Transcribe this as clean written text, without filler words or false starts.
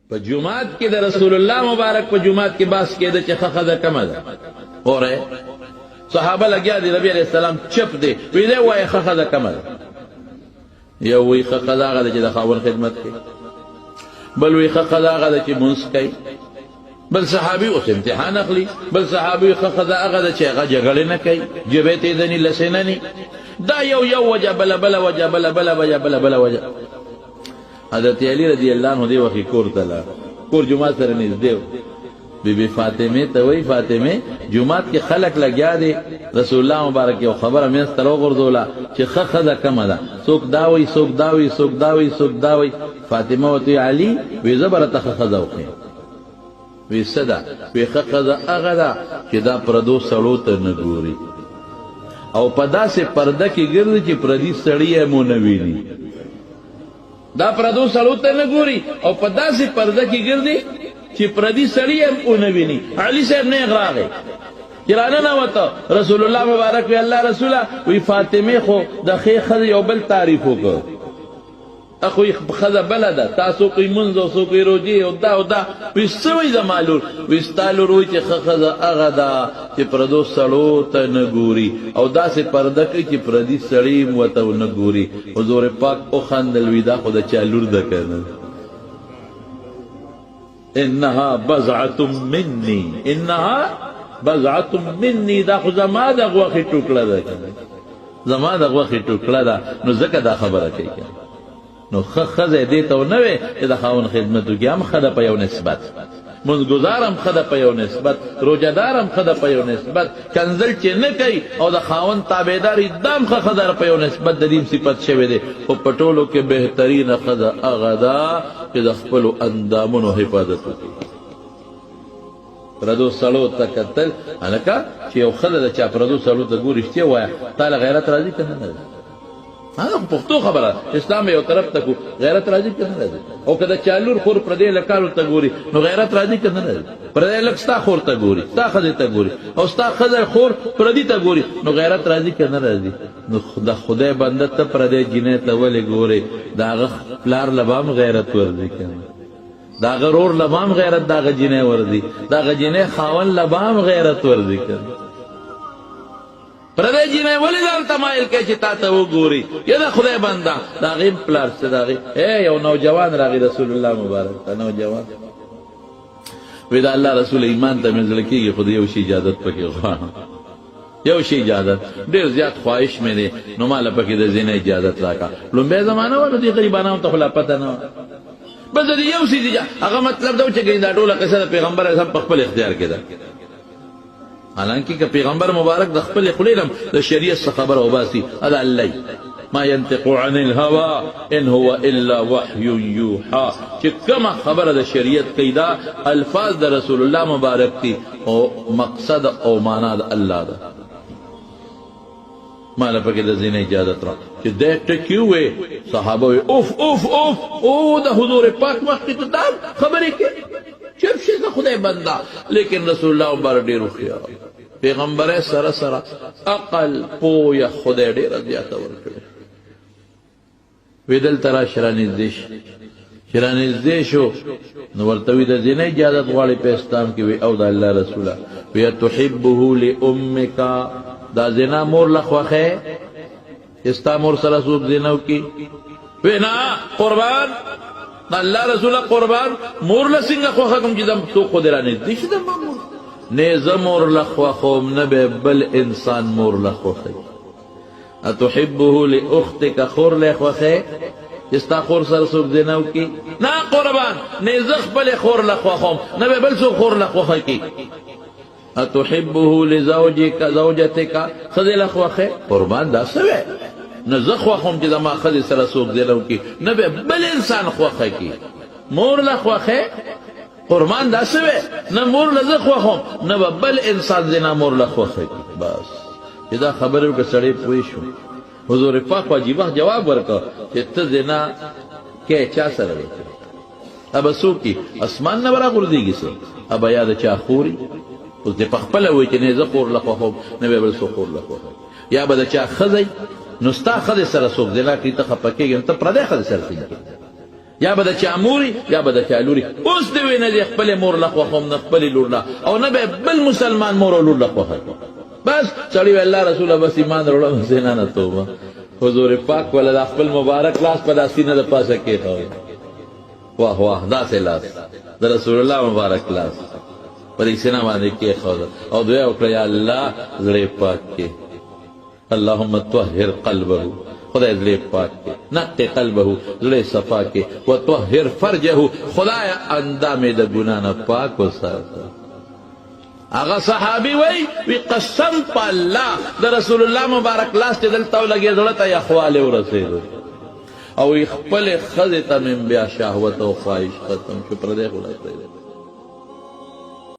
په جمعات کې د رسول الله مبارک په جمعات کې باس کېده چې خخذه کمه ده اوره صحابه لګیا دي نبی علیہ السلام چپ دی وی دی وای خخذه کمه ده یو وی خخذه هغه ده چې د خاون خدمت کوي بل وی خخذه هغه ده چې منځ کوي بل صحابي اوس امتحان اخلي بل صحابي خخذه هغه ده چې هغه جګړه نه کوي جبه ته دني لسنني دا یو وجه بل وجه بل وجه حضرت علی رضی اللہ عنہ دی وخی کور تلا کور جمعات سره نږدې بی بی فاطمه ته وی فاطمه جمعات کې خلق لګیا دي رسول الله مبارک یو خبره مې سترو غردولا چې خخذه کمه ده څوک داوي فاطمه وتی علی وی زبر ته خخذه وکي وی صدا وی خخذه هغه ده چې دا پردو سړو ته نه ګوري او په داسې پرده کې ګرځي چې پردي سړی یې مو نه ویني دا پردو سړو ته نه ګوري او په داسې پرده کې ګرځي چې پردي سړی یې مو نه ویني علي صاحب نه راغی چې راننوته رسول الله مبارک وی الله رسوله وی فاطمه خو د ښې ښځې یو بل تعریف وکړ اخو خذا بلده تاسو کوئی منځ او سو کوئی روجي او دا وی سوي زمالور وی ستالو روي چې خذا هغه دا چې پردو سړو ته نه ګوري او داسې پرده کوي چې پردي سړی وته نه ګوري حضور پاک او خندل وی دا خو د چا لور ده کنه انها بضعه مني دا خو زما د غوخي ټوکړه ده زما د غوخي ټوکړه ده نو ځکه دا خبره کوي نو خزه دې ته نه وي چې د خاون خدمت وکړي هم خده په یو نسبت منځګزارم خده په یو نسبت روزدارم خده په یو نسبت کنزل چې نه کوي او د خاون تابعداري دام خده په یو نسبت د دې صفت شوی دی او پټولو کې بهترین خده هغه ده چې د خپل اندامونو حفاظت وکړي پردو سړو ته کتل هلکه چې یو خده د چا پردو سړو ته ګوري رښتیا وایه تا له غیرت راځي که نه هذا پښتو خبره اسلام یو طرف ته کو غیرت راځي کنه راځي او کله چالور خور پردې لکالو ته ګوري نو غیرت راځي کنه راځي پردې لک ستا خور ته ګوري ستا خزه ته ګوري او ستا خزه خور پردې ته ګوري نو غیرت راځي کنه راځي نو خدای بنده ته پردې جنې ته ولې ګوري داغه پلار لبام غیرت ورځي کنه داغه رور لبام غیرت داغه جنې ورځي داغه جنې خاون لبام غیرت ورځي کنه پردې جنې ولې ځان تمایل کوي چې تا ته وګوري یا د خدای بنده د هغې پلار څه د هغې یو نوجوان راغی رسول الله مبارک ته نوجوان وی د الله رسول ایمان ته مې زړه کېږي خو د یو شي اجازت پکې غواړم یو شي اجازت ډېر زیات خواهش مې دی نو ماله پکې د زینه اجازت راکړه لومبۍ زمانه وه نو دې غریبانو ته خو لا پته نه وه بس د یو شي هغه مطلب دا و چې دا ټوله قصه د پیغمبر اعظم په خپل اختیار کې ده حالانکه که پیغمبر مبارک د خپل خلیلم د شریعت څخه خبر وباسي ادا الله ما ينطق عن الهوى ان هو الا وحي يوحى چې کومه خبره د شریعت کوي دا الفاظ د رسول الله مبارک دي او مقصد او معنا د الله ده مالا پکې د زینې اجازت را چې دا ټکی وې صحابه وې اوف اوف اوف او د حضور پاک مخکې ته دا خبرې کوي چپ شي د خدای بنده لیکن رسول الله مبارک ډېر هوښیار پیغمبر سره عقل پویه خدای ډېره زیاته ورکړې وی دلته راشه رانږدې شو نو ورته وی د زینې اجازت غواړي په اسلام کې وی او د الله رسوله وی تحبه لامک دا زنا مور له خوښه استا مور سره څوک زنا وکړي وی نه قربان الله رسول قربان مور له څنګه خوښه کوم چې دم څوک خو دې رانږدې شي د مامور نه زه مور له خوښوم نه به بل انسان مور له خوښوي اتحبه لاختک خور له خوښه استا خور سره څوک زنا وکړي نه قربان نه زه خپل خور له خوښوم نه به بل څوک خور له خوښه کوي اتحبه لزوجك زوجتك خذ له خوښه قربان دا څه نه زه خوښوم چې زما ښځې سره څوک زنا وکړي نه به بل انسان خوښه کړي مور له خوښه قربان دا څه نه مور له زه خوښوم نه به بل انسان زنا مور له خوښه کړي بس چې دا خبرې وکړه سړی پوه شو حضور پاک واجبه جواب ورکړه چې ته زنا کې چا سره وکړې ابه څوک اسمان نه به راغورځېږي څه ابه یا د چا خوري اوس دې په خپله وایي چې نه زه خور له خوښوم نه به بل څوک خور له خوښوي یا به د چا ښځی نو ستا ښځې سره څوک زنا کوي ته خفه کېږي نو ته پردی ښځې سره څنګه یا به د چا موري یا به د چا لوري. اوس دې وی نه د خپلې مور له خوښ هم نه خپلې لور له، او نه به بل مسلمان مور او لور له خوښه. بس سړی وی الله رسوله بس ایمان راوړم زنا نه توبه. حضور پاک ولا د خپل مبارک لاس په داسې نه د پاسه کېښود. واه واه داسې لاس د رسول الله مبارک لاس په دې سینه باندې کېښود او دعا وکړه یا الله زړه پاک کې، اللهم طهر قلبه، خدای زړه پاک کې، نقي قلبه زړه صفا کې، وطهر فرجه خدای اندامې د ګناه نه پاک وساته. هغه صحابي وی قسم په الله د رسول الله مبارک لاس چې دلته ولګېد زړه ته یخوالی ورسېدو او خپلې ښځې ته مې بیا شهوت او خواهش ختم شو، پردی خو لاس پرېږدی.